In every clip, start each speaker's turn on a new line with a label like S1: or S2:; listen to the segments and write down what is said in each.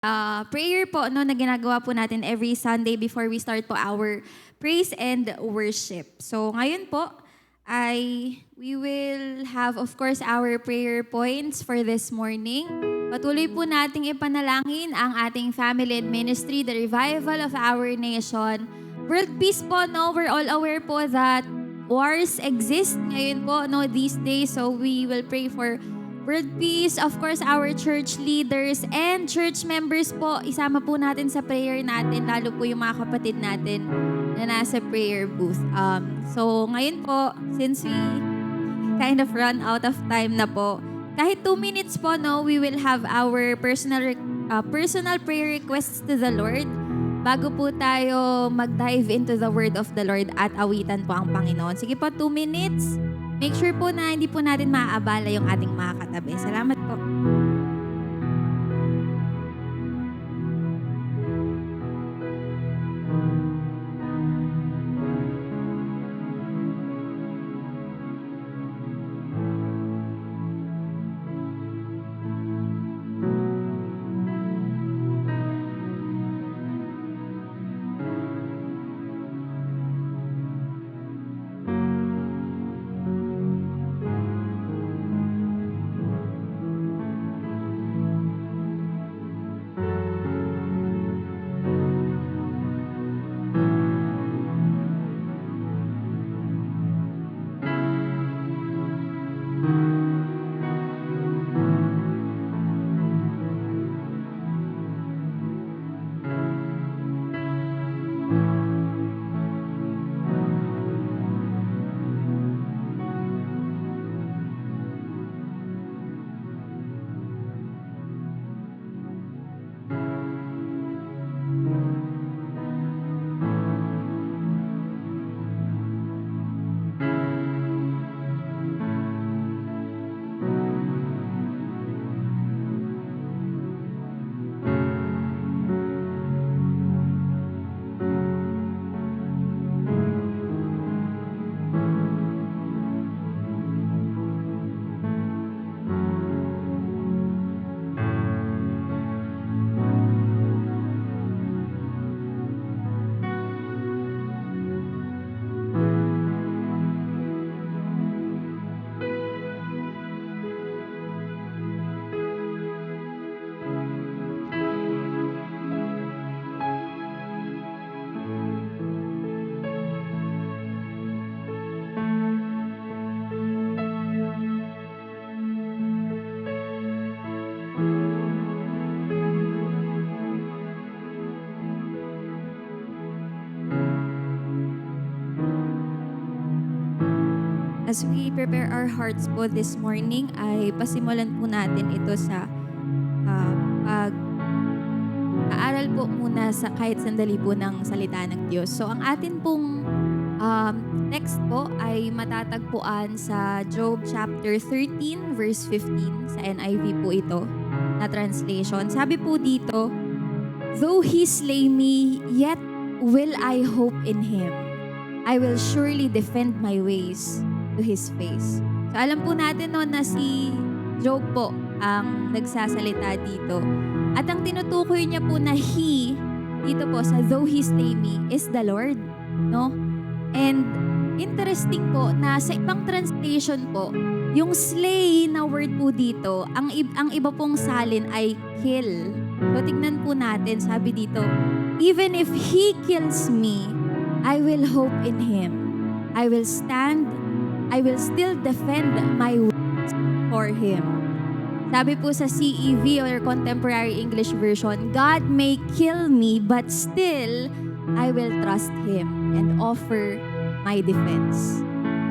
S1: Prayer po no, na ginagawa po natin every Sunday before we start po our praise and worship. So ngayon po ay we will have of course our prayer points for this morning. Patuloy po nating ipanalangin ang ating family and ministry, the revival of our nation. World peace po, no? We're all aware po that wars exist ngayon po, no, these days. So we will pray for world peace, of course, our church leaders and church members po, isama po natin sa prayer natin, lalo po yung mga kapatid natin na nasa prayer booth. So, ngayon po, since we kind of run out of time na po, kahit 2 minutes po, no, we will have our personal prayer requests to the Lord bago po tayo mag-dive into the word of the Lord at awitan po ang Panginoon. Sige po, 2 minutes. Make sure po na hindi po natin maaabala yung ating mga katabi. Salamat po. As we prepare our hearts po this morning, ay pasimulan po natin ito sa pag-aaral po muna sa kahit sandali po ng salita ng Diyos. So ang atin pong text po ay matatagpuan sa Job chapter 13 verse 15 sa NIV po ito na translation. Sabi po dito, "Though he slay me, yet will I hope in him. I will surely defend my ways to his face." So alam po natin no, na si Job po ang nagsasalita dito. At ang tinutukoy niya po na he, dito po sa though he slay me, is the Lord. No? And interesting po na sa ibang translation po, yung slay na word po dito, ang iba pong salin ay kill. So tignan po natin, sabi dito, "Even if he kills me, I will hope in him. I will still defend my words for him." Sabi po sa CEV or Contemporary English Version, "God may kill me, but still I will trust him and offer my defense."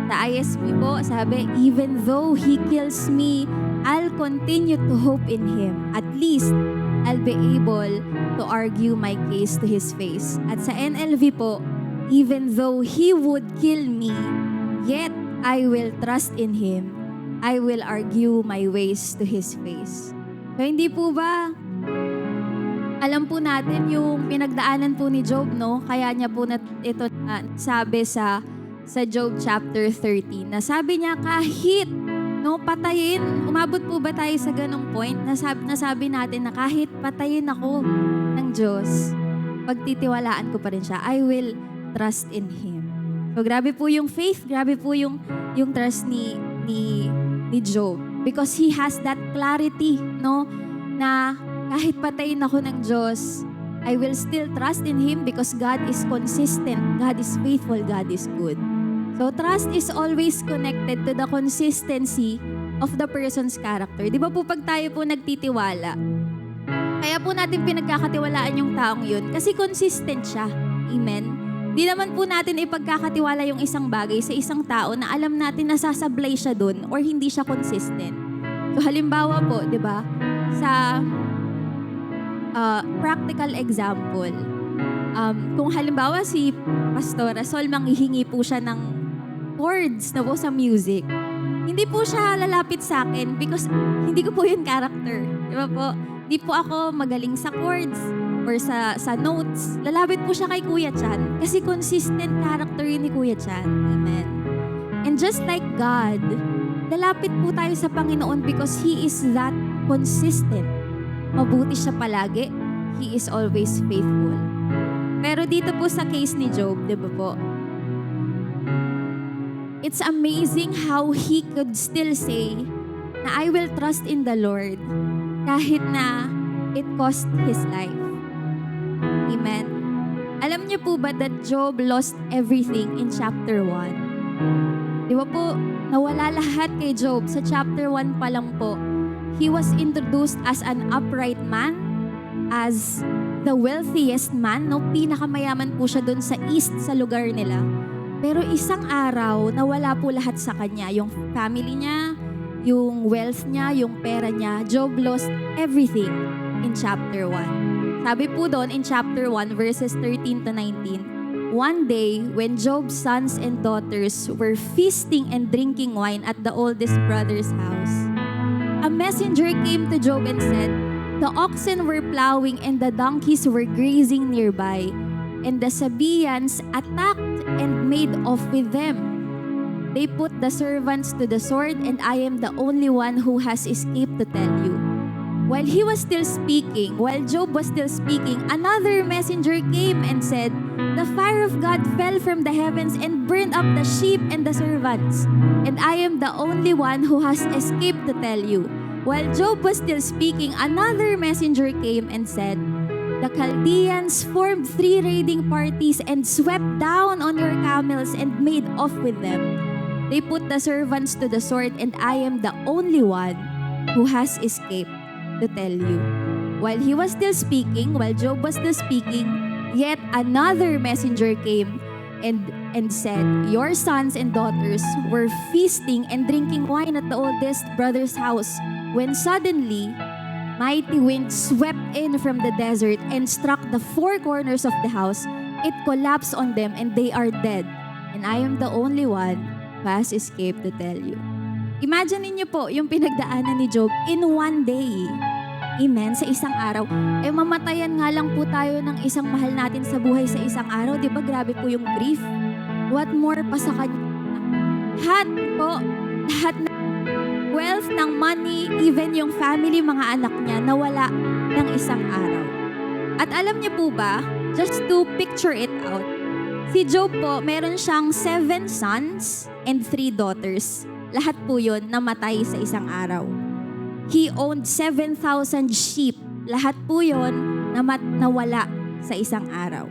S1: Sa ISV po, sabi, "Even though he kills me, I'll continue to hope in him. At least, I'll be able to argue my case to his face." At sa NLV po, "Even though he would kill me, yet I will trust in him. I will argue my ways to his face." So hindi po ba alam po natin yung pinagdaanan po ni Job, no? Kaya niya po ito sabi sa Job chapter 13 na sabi niya kahit No, patayin. Umabot po ba tayo sa ganong point? Nasabi natin na kahit patayin ako ng Diyos, pagtitiwalaan ko pa rin siya. I will trust in Him. So grabe po yung faith, grabe po yung trust ni Job. Because he has that clarity, no? Na kahit patayin ako ng Diyos, I will still trust in Him because God is consistent, God is faithful, God is good. So trust is always connected to the consistency of the person's character. Di ba po pag tayo po nagtitiwala, kaya po natin pinagkakatiwalaan yung taong yun kasi consistent siya. Amen? Di naman po natin ipagkakatiwala yung isang bagay sa isang tao na alam natin nasasablay siya dun or hindi siya consistent. So halimbawa po, di ba, sa practical example, kung halimbawa si Pastora Sol manghihingi po siya ng chords na po sa music, hindi po siya lalapit sa akin because hindi ko po yun character. Di ba po? Di po ako magaling sa chords or sa notes. Lalapit po siya kay Kuya Chan kasi consistent character yun ni Kuya Chan. Amen. And just like God, lalapit po tayo sa Panginoon because He is that consistent. Mabuti siya palagi. He is always faithful. Pero dito po sa case ni Job, di ba po? It's amazing how he could still say na I will trust in the Lord kahit na it cost his life. Amen. Alam niyo po ba that Job lost everything in chapter 1? Di ba po, nawala lahat kay Job sa chapter 1 pa lang po. He was introduced as an upright man, as the wealthiest man, no? Pinakamayaman po siya doon sa east, sa lugar nila. Pero isang araw, nawala po lahat sa kanya. Yung family niya, yung wealth niya, yung pera niya. Job lost everything in chapter 1. Sabi po doon in chapter 1, verses 13 to 19, one day, when Job's sons and daughters were feasting and drinking wine at the oldest brother's house, a messenger came to Job and said, the oxen were plowing and the donkeys were grazing nearby, and the Sabaeans attacked and made off with them. They put the servants to the sword, and I am the only one who has escaped to tell you. While Job was still speaking, another messenger came and said, the fire of God fell from the heavens and burned up the sheep and the servants, and I am the only one who has escaped to tell you. While Job was still speaking, another messenger came and said, the Chaldeans formed 3 raiding parties and swept down on your camels and made off with them. They put the servants to the sword, and I am the only one who has escaped to tell you. While Job was still speaking, yet another messenger came and said, your sons and daughters were feasting and drinking wine at the oldest brother's house, when suddenly mighty wind swept in from the desert and struck the 4 corners of the house. It collapsed on them and they are dead. And I am the only one who has escaped to tell you. Imagine niyo po yung pinagdaanan ni Job in one day. Amen? Sa isang araw. Mamatayan nga lang po tayo ng isang mahal natin sa buhay sa isang araw. Di ba grabe po yung grief? What more pa sa kanya? Lahat na wealth, ng money, even yung family, mga anak niya, nawala ng isang araw. At alam niyo po ba, just to picture it out, si Job po, meron siyang 7 sons and 3 daughters. Lahat po yun namatay sa isang araw. He owned 7,000 sheep. Lahat po yun nawala sa isang araw.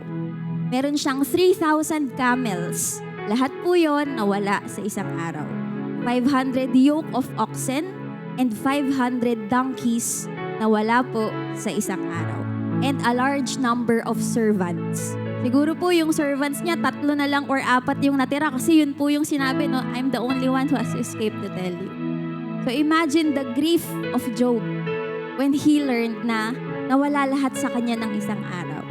S1: Meron siyang 3,000 camels. Lahat po yun nawala sa isang araw. 500 yoke of oxen and 500 donkeys na wala po sa isang araw. And a large number of servants. Siguro po yung servants niya, 3 na lang or 4 yung natira kasi yun po yung sinabi, no, I'm the only one who has escaped to tell you. So imagine the grief of Job when he learned na nawala lahat sa kanya ng isang araw.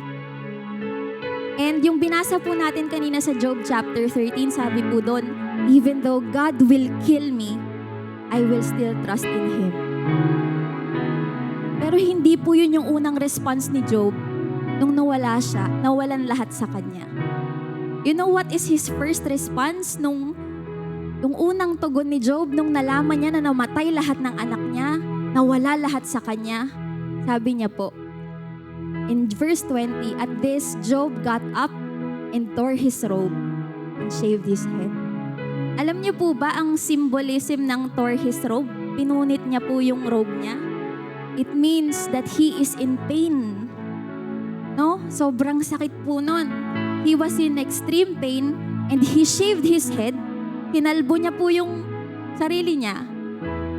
S1: And yung binasa po natin kanina sa Job chapter 13, sabi po doon, even though God will kill me, I will still trust in Him. Pero hindi po yun yung unang response ni Job nung nawalan lahat sa kanya. You know what is his first response nung Yung unang tugon ni Job nung nalaman niya na namatay lahat ng anak niya, nawala lahat sa kanya, sabi niya po, in verse 20, at this, Job got up and tore his robe and shaved his head. Alam niyo po ba ang symbolism ng tore his robe? Pinunit niya po yung robe niya. It means that he is in pain. No? Sobrang sakit po nun. He was in extreme pain and he shaved his head. Kinalbo niya po yung sarili niya.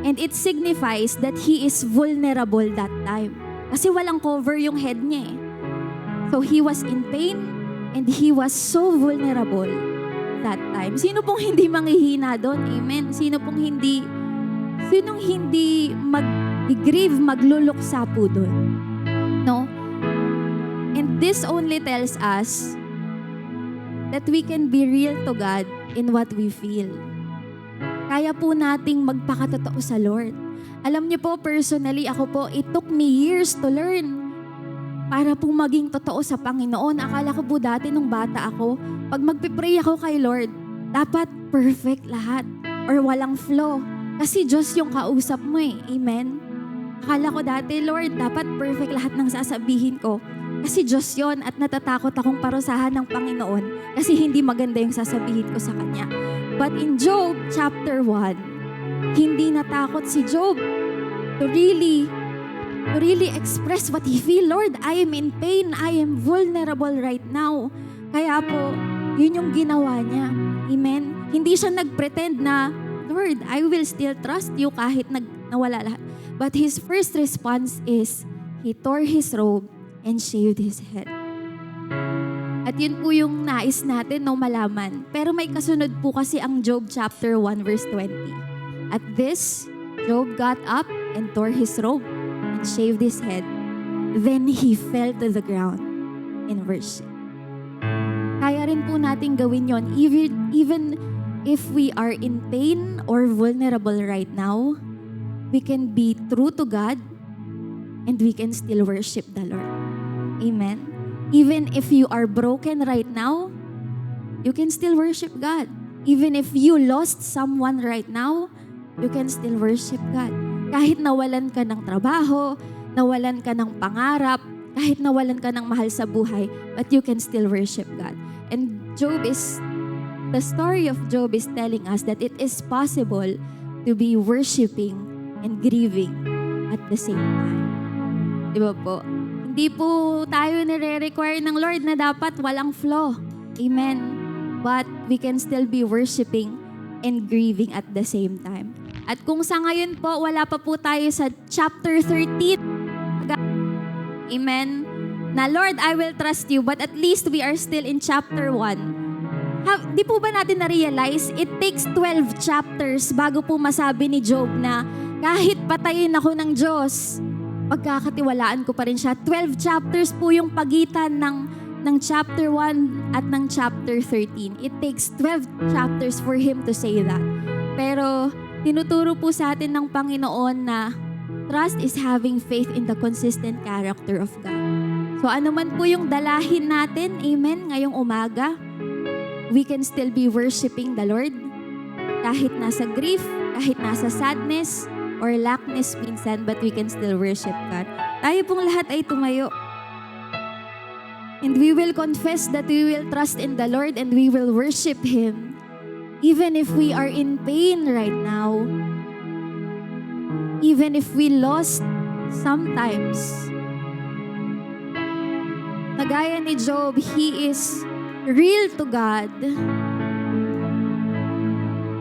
S1: And it signifies that he is vulnerable that time. Kasi walang cover yung head niya eh. So he was in pain and he was so vulnerable that time. Sino pong hindi manghihina doon? Amen. Sinong hindi mag-grieve, magluluksa po doon? No? And this only tells us that we can be real to God in what we feel. Kaya po nating magpakatotoo sa Lord. Alam niyo po, personally, ako po, it took me years to learn para po maging totoo sa Panginoon. Akala ko po dati nung bata ako, pag magpipray ako kay Lord, dapat perfect lahat or walang flaw. Kasi Diyos yung kausap mo eh. Amen? Akala ko dati, Lord, dapat perfect lahat ng sasabihin ko. Kasi Diyos yon at natatakot akong parusahan ng Panginoon kasi hindi maganda yung sasabihin ko sa Kanya. But in Job chapter 1, hindi natakot si Job to really express what he feel. Lord, I am in pain. I am vulnerable right now. Kaya po, yun yung ginawa niya. Amen? Hindi siya nagpretend na, Lord, I will still trust you kahit nawala lahat. But his first response is, he tore his robe and shaved his head. At yun po yung nais natin malaman. Pero may kasunod po kasi ang Job chapter 1 verse 20. At this, Job got up and tore his robe and shaved his head. Then he fell to the ground in worship. Kaya rin po natin gawin yon even if we are in pain or vulnerable right now, we can be true to God and we can still worship the Lord. Amen. Even if you are broken right now, you can still worship God. Even if you lost someone right now, you can still worship God. Kahit nawalan ka ng trabaho, nawalan ka ng pangarap, kahit nawalan ka ng mahal sa buhay, but you can still worship God. And the story of Job is telling us that it is possible to be worshiping and grieving at the same time. Di ba po? Hindi po tayo nire-require ng Lord na dapat walang flaw. Amen. But we can still be worshiping and grieving at the same time. At kung sa ngayon po, wala pa po tayo sa chapter 13. Amen. Na Lord, I will trust you, but at least we are still in chapter 1. Di po ba natin na-realize, it takes 12 chapters bago po masabi ni Job na kahit patayin ako ng Diyos, pagkakatiwalaan ko pa rin siya. 12 chapters po yung pagitan ng chapter 1 at ng chapter 13. It takes 12 chapters for him to say that. Pero tinuturo po sa atin ng Panginoon na trust is having faith in the consistent character of God. So ano man po yung dalahin natin, amen, ngayong umaga, we can still be worshiping the Lord. Kahit nasa grief, kahit nasa sadness, or lackness minsan, but we can still worship God. Tayo pong lahat ay tumayo. And we will confess that we will trust in the Lord and we will worship Him. Even if we are in pain right now, even if we lost sometimes. Nagaya ni Job, he is real to God.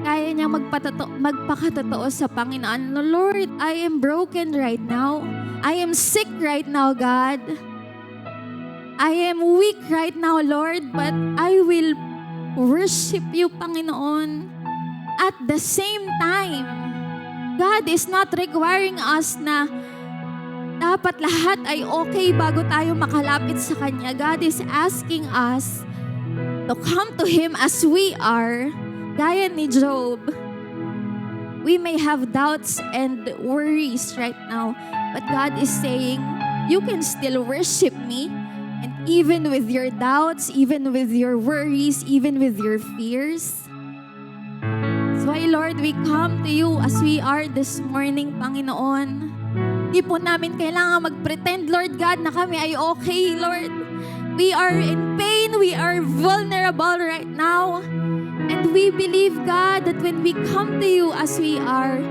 S1: Kaya niya magpakatotoo sa Panginoon. No, Lord, I am broken right now. I am sick right now, God. I am weak right now, Lord, but I will worship you, Panginoon. At the same time, God is not requiring us na dapat lahat ay okay bago tayo makalapit sa Kanya. God is asking us to come to Him as we are. Gaya ni Job, we may have doubts and worries right now, but God is saying, you can still worship me, and even with your doubts, even with your worries, even with your fears. So why, Lord, we come to you as we are this morning, Panginoon. Di po namin kailangan mag-pretend, Lord God, na kami ay okay, Lord. We are in pain. We are vulnerable right now. And we believe, God, that when we come to you as we are,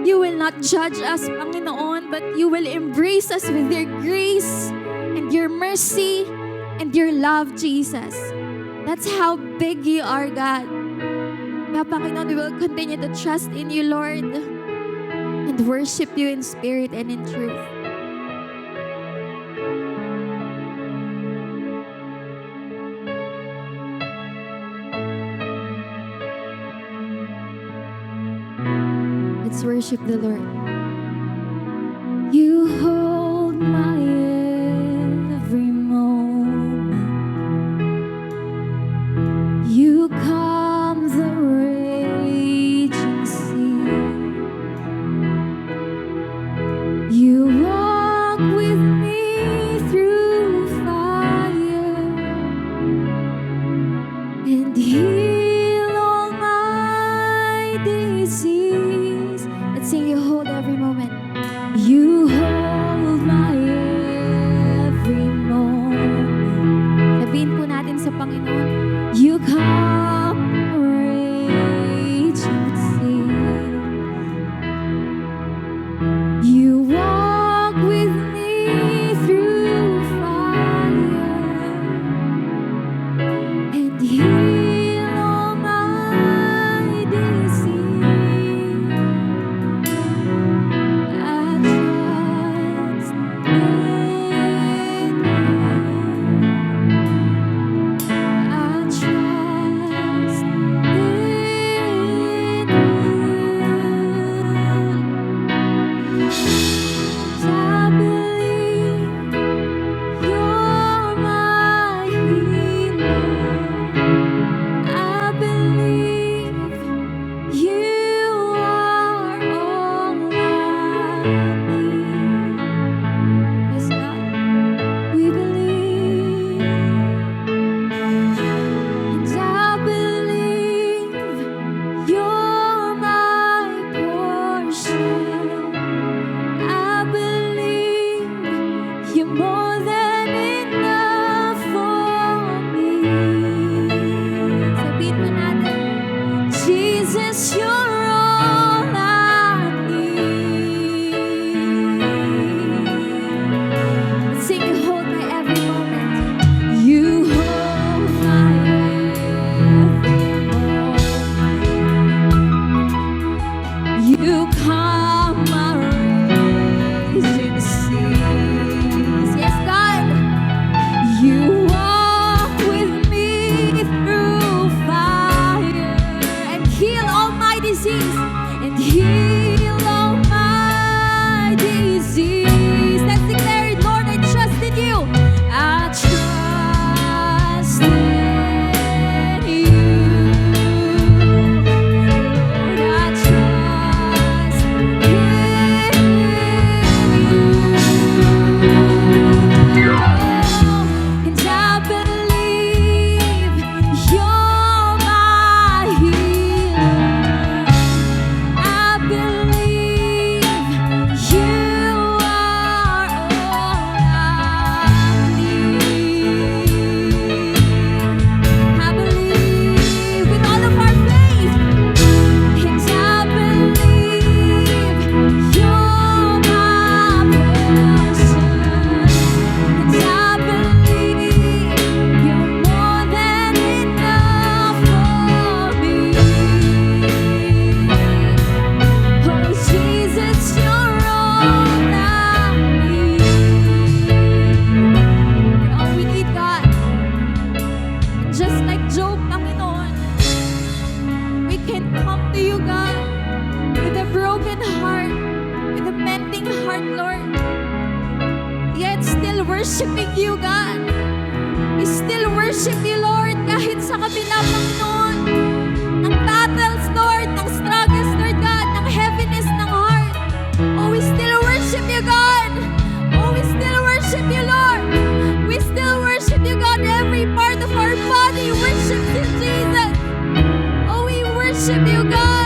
S1: you will not judge us, Panginoon, but you will embrace us with your grace and your mercy and your love, Jesus. That's how big you are, God. Kaya, Panginoon, we will continue to trust in you, Lord, and worship you in spirit and in truth. Let's worship the Lord. You hold my every moment. You calm the raging sea. You walk with me through fire and heal all my disease. Let's sing, you hold every moment. You hold my every moment. Sabihin po natin sa Panginoon, you calm the raging sea. You walk with me through fire and heal all my disease. I trust in you. I trust in you. I believe you're my healer. I believe you are all I need. Yes, God, we believe. And I believe you're my portion. I believe you're more than enough for me. Sabihin mo natin, Jesus, you're all I need. Let's sing, you hold my every moment. You hold my every moment. You calm my raging seas. Yes, God. You walk with me through fire and heal all my disease. And heal all my disease. Let's declare it, Lord, I trust in you. I trust in you. Lord, I trust in you. And I believe you're my healer. I believe you are all I need. I believe with all of our faith. And I believe you're my portion. And I believe you're more than enough for me. Oh, Jesus, you're all I need. You're all we need, God. And just like Job, Panginoon, we can come to you, God, with a broken heart, with a mending heart, Lord. Yet still worshiping you, God. We still worship you, Lord, kahit sa kabila, Panginoon, ng battles, Lord, ng struggles, Lord God, ng heaviness ng heart. Oh, we still worship you, God. Oh, we still worship you, Lord. We still worship you, God. Every part of our body worships you, Jesus. Oh, we worship you, God.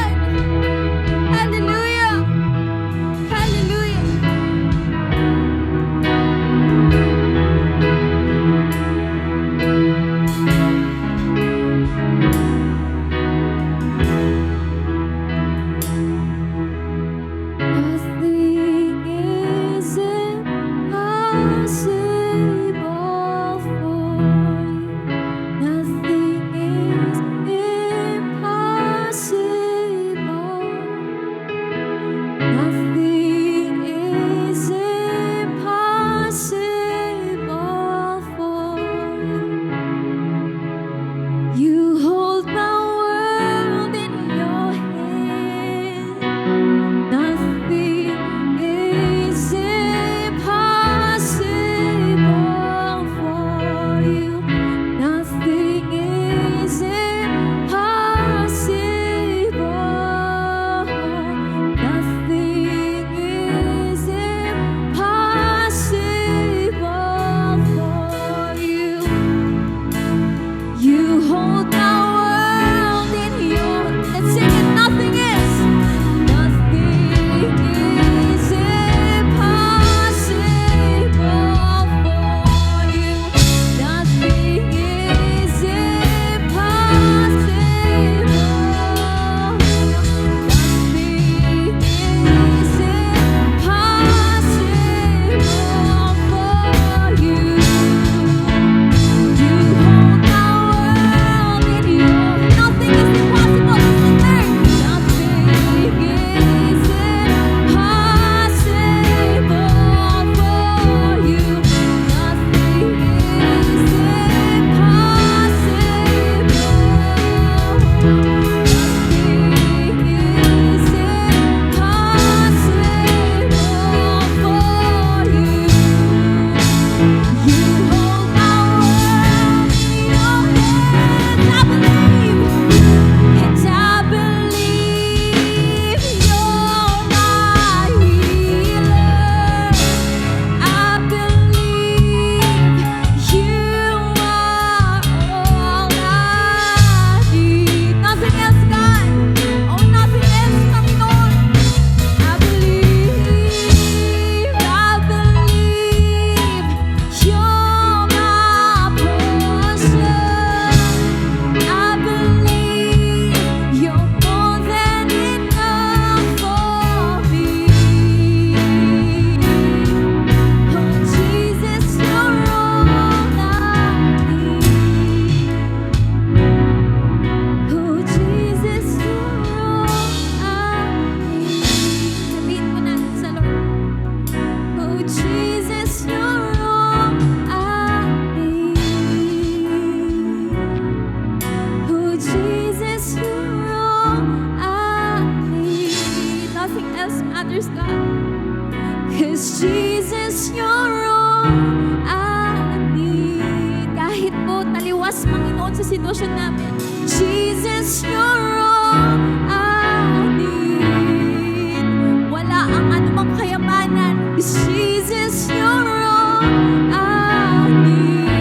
S1: sitwasyon namin. Jesus, you're all I need. Wala ang anumang kayamanan. Jesus, you're all I need.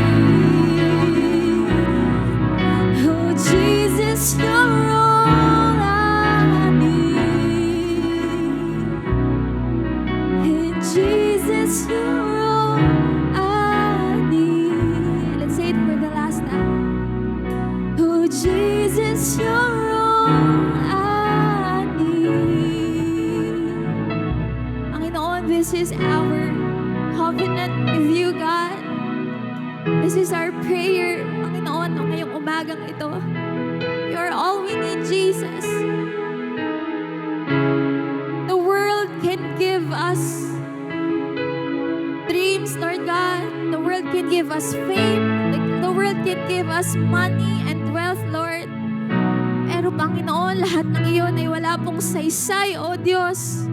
S1: Oh, Jesus, you're all I need. And Jesus, you're all I need. Let's say it for the last time. Oh, Jesus, you're all I need. Panginoon, this is our covenant with you, God. This is our prayer, Panginoon, ngayong umagang ito. You're all we need, Jesus. The world can give us dreams, Lord God. The world can give us fame. The world can give us money and wealth, Lord. Pero Panginoon, lahat ng iyon ay wala pong saysay, O Diyos.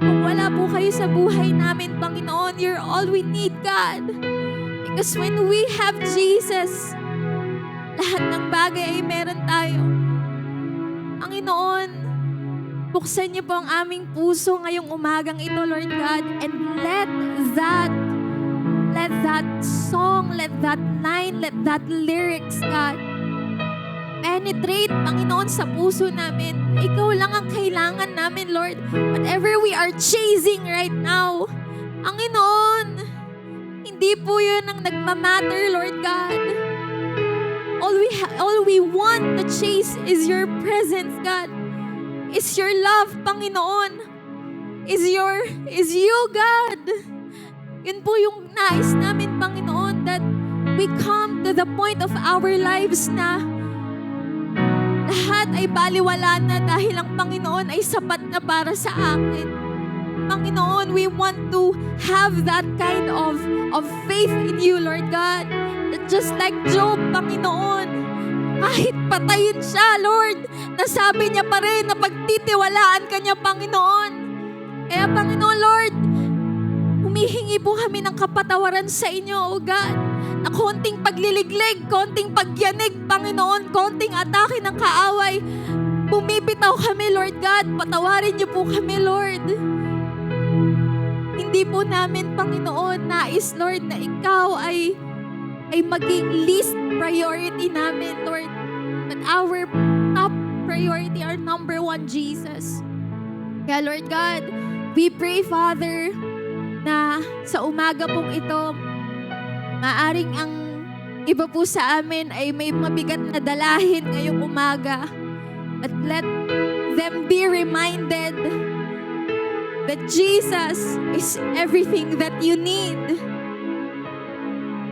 S1: Kung wala po kayo sa buhay namin, Panginoon, you're all we need, God. Because when we have Jesus, lahat ng bagay ay meron tayo. Panginoon, buksan niyo po ang aming puso ngayong umagang ito, Lord God, and let that song, let that line, let that lyrics, God, penetrate, Panginoon, sa puso namin. Ikaw lang ang kailangan namin, Lord. Whatever we are chasing right now, Panginoon, hindi po yun ang nagmamatter, Lord God. All we want to chase is your presence, God. Is your love, Panginoon. Is you, God. Yun po yung nais namin, Panginoon, that we come to the point of our lives na lahat ay baliwala na dahil ang Panginoon ay sapat na para sa akin. Panginoon, we want to have that kind of faith in you, Lord God. That just like Job, Panginoon, kahit patayin siya, Lord, nasabi niya pa rin na pagtitiwalaan ka niya, Panginoon. Kaya, Panginoon, Lord, humihingi po kami ng kapatawaran sa inyo, O God, na konting pagliliglig, konting pagyanig, Panginoon, konting atake ng kaaway. Bumibitaw kami, Lord God. Patawarin niyo po kami, Lord. Hindi po namin, Panginoon, nais, Lord, na ikaw ay maging least priority namin, Lord. But our top priority, our number one, Jesus. Kaya, Lord God, we pray, Father, na sa umaga pong ito, maaring ang iba po sa amin ay may mabigat na dalahin ngayong umaga. But let them be reminded that Jesus is everything that you need.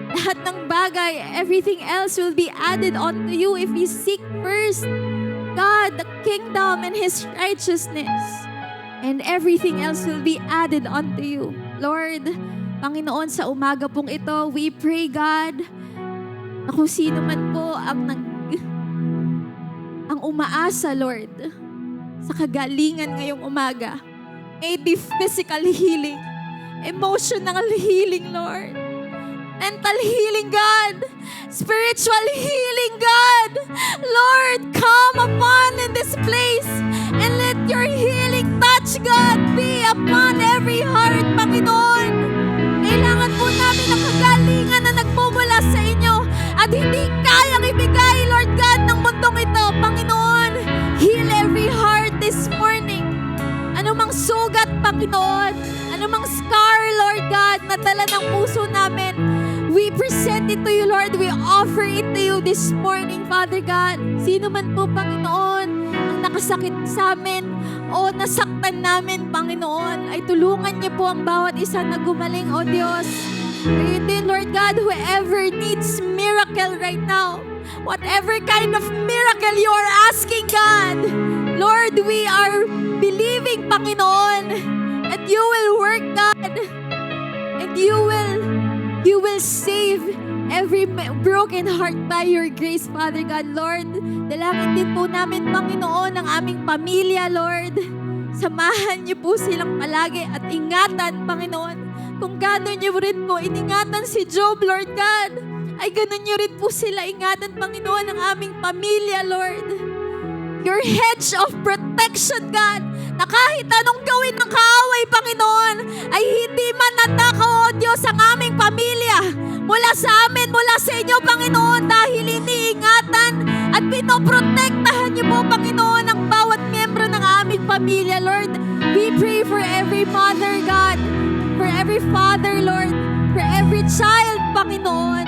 S1: Lahat ng bagay, everything else will be added onto you if you seek first God, the kingdom, and His righteousness. And everything else will be added onto you. Lord, Panginoon, sa umaga pong ito, we pray, God, na kung sino man po ang umaasa, Lord, sa kagalingan ngayong umaga, may be physical healing, emotional healing, Lord, mental healing, God, spiritual healing, God. Lord, come upon in this place and let your healing touch, God, be upon every heart, Panginoon. Kailangan po namin ang kagalingan na nagmumula sa inyo at hindi kayang ibigay, Lord God, ng mundong ito, Panginoon. Heal every heart this morning. Anumang sugat, Panginoon, anumang scar, Lord God, na dala ng puso namin, we present it to you, Lord. We offer it to you this morning, Father God. Sino man po, Panginoon, ang nakasakit sa amin o nasaktan namin, Panginoon, ay tulungan niyo po ang bawat isa na gumaling, O Diyos. Ayun din, Lord God, whoever needs miracle right now, whatever kind of miracle you are asking, God, Lord, we are believing, Panginoon, that you will work, God, and you will save every broken heart by your grace, Father God. Lord, dalangin din po namin, Panginoon, ang aming pamilya, Lord. Samahan niyo po silang palagi at ingatan, Panginoon. Kung gano'n niyo rin po iningatan si Job, Lord God. ay ganun niyo rin po sila ingatan, Panginoon, ang aming pamilya, Lord. Your hedge of protection, God, na kahit anong gawin ng kaaway, Panginoon, ay hindi man natakaw, O Diyos, ang aming pamilya mula sa amin, mula sa inyo, Panginoon, dahil iniingatan at pinoprotektahan niyo po, Panginoon, ang bawat miyembro ng aming pamilya, Lord. We pray for every mother, God, for every father, Lord, for every child, Panginoon.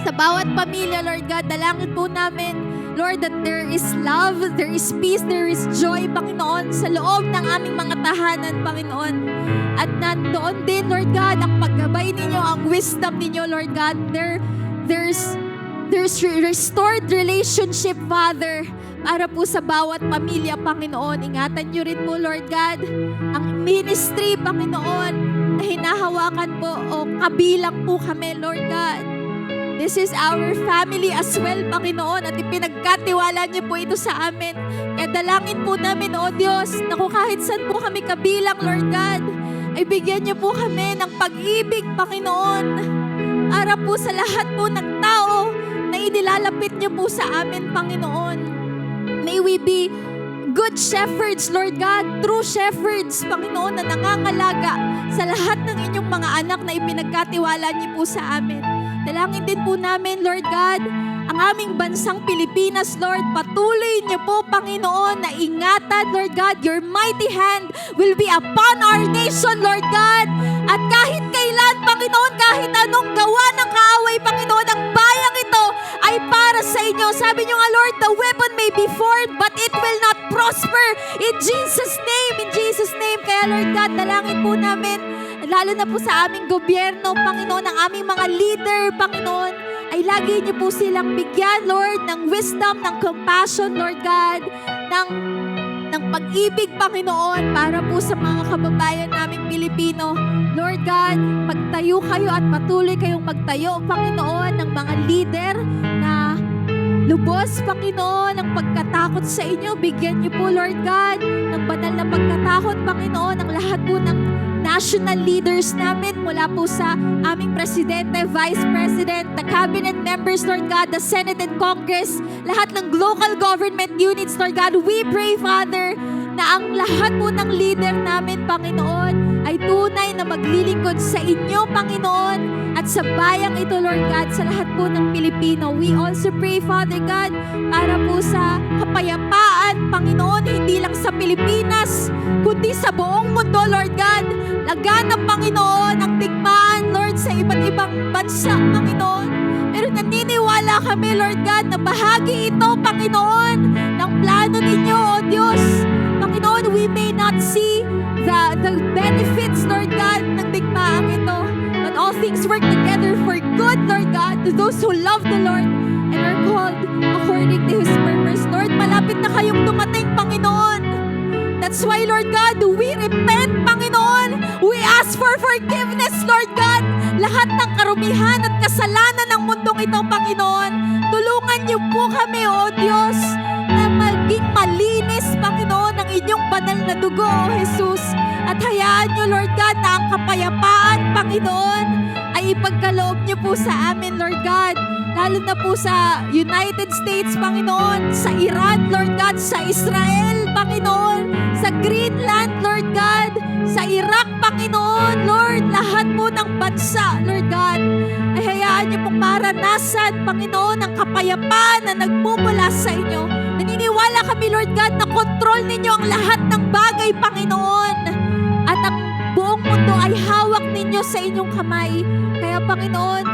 S1: Sa bawat pamilya, Lord God, dalangin po namin, Lord, that there is love, there is peace, there is joy, Panginoon, sa loob ng aming mga tahanan, Panginoon. At nandoon din, Lord God, ang paggabay ninyo, ang wisdom ninyo, Lord God. There's restored relationship, Father, para po sa bawat pamilya, Panginoon. Ingatan niyo rin po, Lord God, ang ministry, Panginoon, na hinahawakan po o kabilang po kami, Lord God. This is our family as well, Panginoon, at ipinagkatiwala niyo po ito sa amin. Kaya dalangin po namin, O Diyos, na kung kahit saan po kami kabilang, Lord God, ay bigyan niyo po kami ng pag-ibig, Panginoon, para po sa lahat po ng tao na inilalapit niyo po sa amin, Panginoon. May we be good shepherds, Lord God, true shepherds, Panginoon, na nangangalaga sa lahat ng inyong mga anak na ipinagkatiwala niyo po sa amin. Dalangin din po namin, Lord God, ang aming bansang Pilipinas, Lord. Patuloy niyo po, Panginoon, na ingatan, Lord God. Your mighty hand will be upon our nation, Lord God. At kahit kailan, Panginoon, kahit anong gawa ng kaaway, Panginoon, ang bayang ito ay para sa inyo. Sabi niyo nga, Lord, the weapon may be formed, but it will not prosper. In Jesus' name. Kaya, Lord God, dalangin po namin, lalo na po sa aming gobyerno, Panginoon, ang aming mga leader, Panginoon, ay lagi niyo po silang bigyan, Lord, ng wisdom, ng compassion, Lord God, ng pag-ibig, Panginoon, para po sa mga kababayan naming Pilipino. Lord God, magtayo kayo at patuloy kayong magtayo, Panginoon, ng mga leader na lubos, Panginoon, ang pagkatakot sa inyo. Bigyan niyo po, Lord God, ng banal na pagkatakot, Panginoon, ang lahat po ng national leaders namin mula po sa aming Presidente, Vice President, the Cabinet members, Lord God, the Senate and Congress, lahat ng local government units, Lord God. We pray, Father, na ang lahat po ng leader namin, Panginoon, ay tunay na maglilingkod sa inyo, Panginoon, at sa bayang ito, Lord God, sa lahat po ng Pilipino. We also pray, Father God, para po sa kapayapaan, Panginoon, hindi lang sa Pilipinas, kundi sa buong mundo, Lord God. Laganap, Panginoon, ang digmaan, Lord, sa iba't ibang bansa, Panginoon. Pero naniniwala kami, Lord God, na bahagi ito, Panginoon, ng plano ninyo, O Diyos. Panginoon, we may not see the benefits, Lord God, ng digmaang ito. But all things work together for good, Lord God, to those who love the Lord and are called according to His purpose. Lord, malapit na kayong dumating, Panginoon. That's why, Lord God, we repent, Panginoon. We ask for forgiveness, Lord God. Lahat ng karumihan at kasalanan ng mundong ito, Panginoon. Tulungan niyo po kami, O Diyos, na maging malinis, Panginoon, ang inyong banal na dugo, O Jesus. At hayaan niyo, Lord God, na ang kapayapaan, Panginoon, ay ipagkaloob niyo po sa amin, Lord God. Lalo na po sa United States, Panginoon, sa Iran, Lord God, sa Israel, Panginoon, sa Greenland, Lord God, sa Iraq, Panginoon, Lord, lahat po ng bansa, Lord God, ay hayaan niyo pong maranasan, Panginoon, ang kapayapaan na nagmumula sa inyo. Naniniwala kami, Lord God, na kontrol ninyo ang lahat ng bagay, Panginoon, at ang buong mundo ay hawak ninyo sa inyong kamay. Kaya, Panginoon,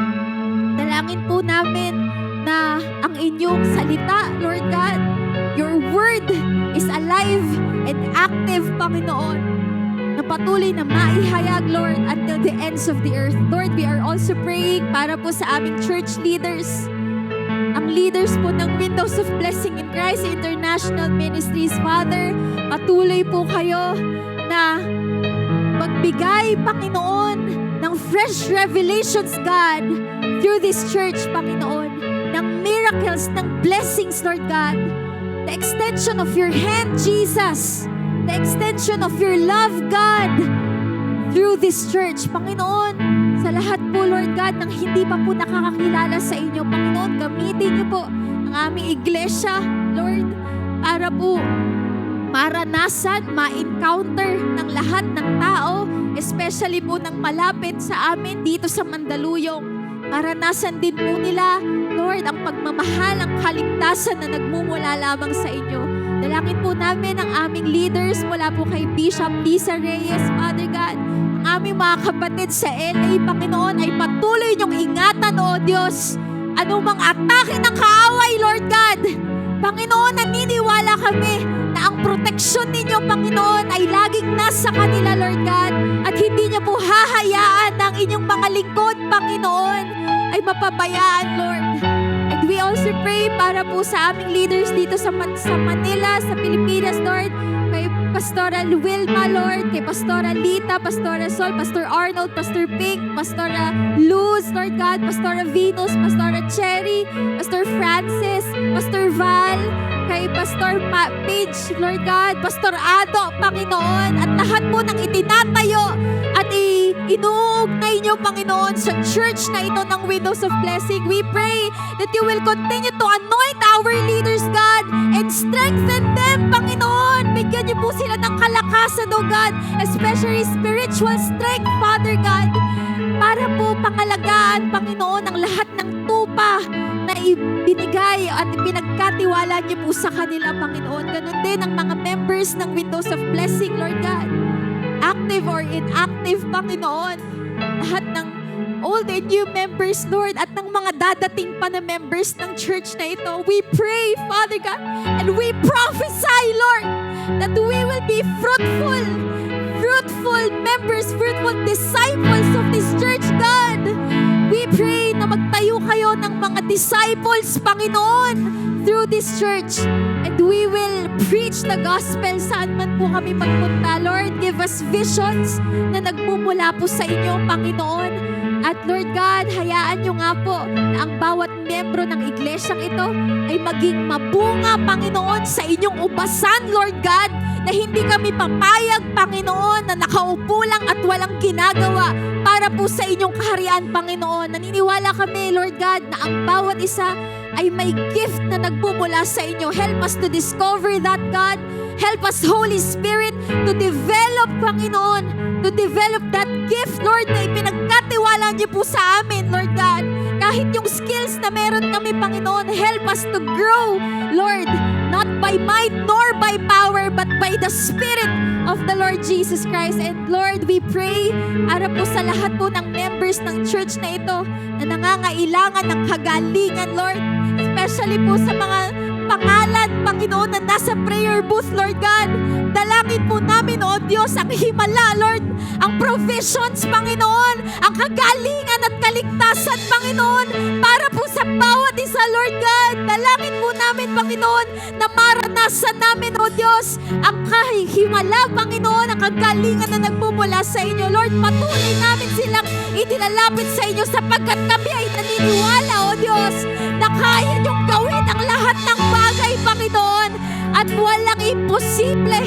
S1: dalangin po namin na ang inyong salita, Lord God, your word is alive and active, Panginoon, na patuloy na maihayag, Lord, until the ends of the earth. Lord, we are also praying para po sa aming church leaders, ang leaders po ng Windows of Blessing in Christ International Ministries. Father, patuloy po kayo na magbigay, Panginoon, ng fresh revelations, God, through this church, Panginoon, ng miracles, ng blessings, Lord God. The extension of your hand, Jesus. The extension of your love, God, through this church, Panginoon. Sa lahat po, Lord God, ng hindi pa po nakakakilala sa inyo, Panginoon, gamitin niyo po ang aming iglesia, Lord, para po maranasan, ma-encounter ng lahat ng tao, especially po ng malapit sa amin dito sa Mandaluyong. Maranasan din po nila, Lord, ang pagmamahal, ang kaligtasan na nagmumula lamang sa inyo. Dalangin po namin ang aming leaders mula po kay Bishop Lisa Reyes, Father God. Ang aming mga kapatid sa LA, Panginoon, ay patuloy niyong ingatan, O Diyos. Anumang atake ng kaaway, Lord God. Panginoon, naniniwala kami na ang proteksyon ninyo, Panginoon, ay laging nasa kanila, Lord God. At hindi niyo po hahayaan na ang inyong mga lingkod, Panginoon, ay mapabayaan, Lord. And we also pray para po sa aming leaders dito sa Manila, sa Pilipinas, Lord. Kay Pastora Wilma, Lord. Kay Pastora Lita, Pastora Sol, Pastor Arnold, Pastor Pink, Pastora Luz, Lord God, Pastora Venus, Pastora Cherry, Pastor Francis, Pastor Val, kay Pastor Paige, Lord God, Pastor Ado, Panginoon, at lahat po ng itinatayo at inuugnay niyo, Panginoon, sa church na ito ng Widows of Blessing. We pray that you will continue to anoint our leaders, God, and strengthen them, Panginoon. Bigyan niyo po sila ng kalakasan, O God, especially spiritual strength, Father God, para po pangalagaan, Panginoon, ang lahat ng tupa na ibinigay at pinagkatiwala niyo po sa kanila, Panginoon. Ganun din ang mga members ng Windows of Blessing, Lord God. Active or inactive, Panginoon. Lahat ng old and new members, Lord, at ng mga dadating pa na members ng church na ito. We pray, Father God, and we prophesy, Lord, that we will be fruitful members, fruitful disciples of this church, God. We pray na magtayo kayo ng mga disciples, Panginoon, through this church. And we will preach the gospel saan man po kami magpunta. Lord, give us visions na nagmumula po sa inyo, Panginoon. At Lord God, hayaan nyo nga po na ang bawat membro ng iglesyang ito ay maging mabunga, Panginoon, sa inyong ubasan, Lord God, na hindi kami papayag, Panginoon, na nakaupo lang at walang ginagawa para po sa inyong kaharian, Panginoon. Naniniwala kami, Lord God, na ang bawat isa ay may gift na nagmumula sa inyo. Help us to discover that, God. Help us, Holy Spirit, to develop, Panginoon, to develop that gift, Lord, na ipinagkatiwala niyo po sa amin, Lord God. Kahit yung skills na meron kami, Panginoon, help us to grow, Lord, not by might nor by power, but by the Spirit of the Lord Jesus Christ. And Lord, we pray para po sa lahat po ng members ng church na ito na nangangailangan ng kagalingan, Lord, especially po sa mga pangalan, Panginoon, na nasa prayer booth, Lord God. Dalangin po namin, O Diyos, ang himala, Lord, ang provisions, Panginoon, ang kagalingan at kaligtasan, Panginoon, para po sa bawat isa, Lord God. Dalangin po namin, Panginoon, na maranasan namin, O Diyos, ang himala, Panginoon, ang kagalingan na nagmumula sa inyo. Lord, patuloy namin silang inilalapit sa inyo sapagkat kami ay naniniwala, O Diyos, na kaya niyong gawin ang lahat ng bagay, Panginoon, at walang imposible.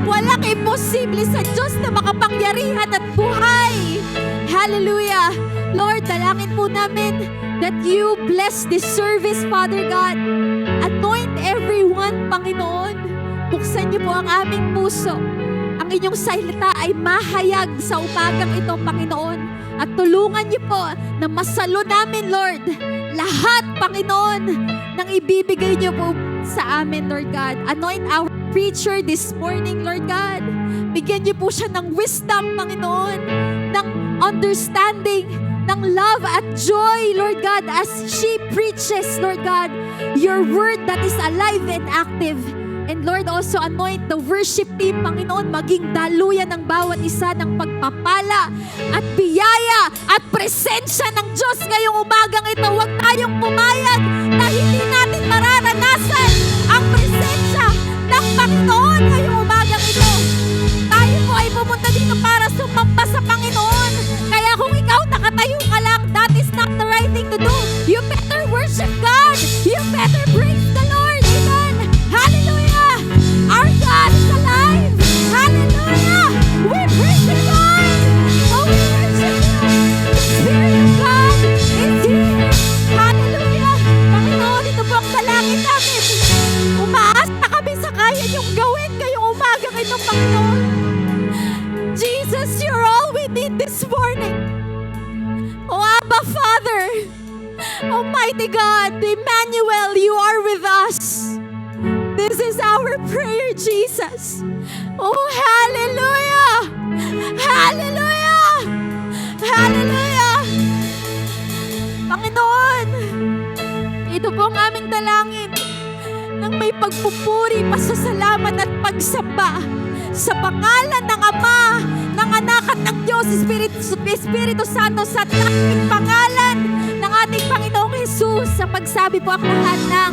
S1: Walang imposible sa Diyos na makapangyarihan at buhay. Hallelujah. Lord, dalangin po namin that you bless this service, Father God. Anoint everyone, Panginoon. Buksan niyo po ang aming puso. Ang inyong salita ay mahayag sa umagang ito, Panginoon. At tulungan niyo po na masalo namin, Lord, lahat, Panginoon, ng ibibigay niyo po sa amin, Lord God. Anoint our preacher this morning, Lord God. Bigyan niyo po siya ng wisdom, Panginoon, ng understanding, ng love at joy, Lord God, as she preaches, Lord God, your word that is alive and active. And Lord, also anoint the worship team, Panginoon, maging daluyan ng bawat isa ng pagpapala at biyaya at presensya ng Diyos ngayong umagang ito. Huwag tayong pumayag na hindi natin mararanasan ang presensya ng Panginoon ngayong umagang ito. Tayo po ay pumunta dito para sumamba sa Panginoon. Kaya kung ikaw nakatayo ka lang, that is not the right thing to do. You better worship God. You better praise the Lord. Amen. Hallelujah. Our God is alive. Hallelujah. We praise the Lord. Oh, we worship you. Almighty God, Emmanuel, you are with us. This is our prayer, Jesus. Oh, hallelujah! Hallelujah! Hallelujah! Panginoon, ito po ang aming dalangin ng may pagpupuri, pasasalamat at pagsamba sa pangalan ng Ama, ng Anak at ng Diyos, Espiritu Santo, sa taking pangalan ng ating Panginoong Jesus. Sa pagsabi po ang lahat ng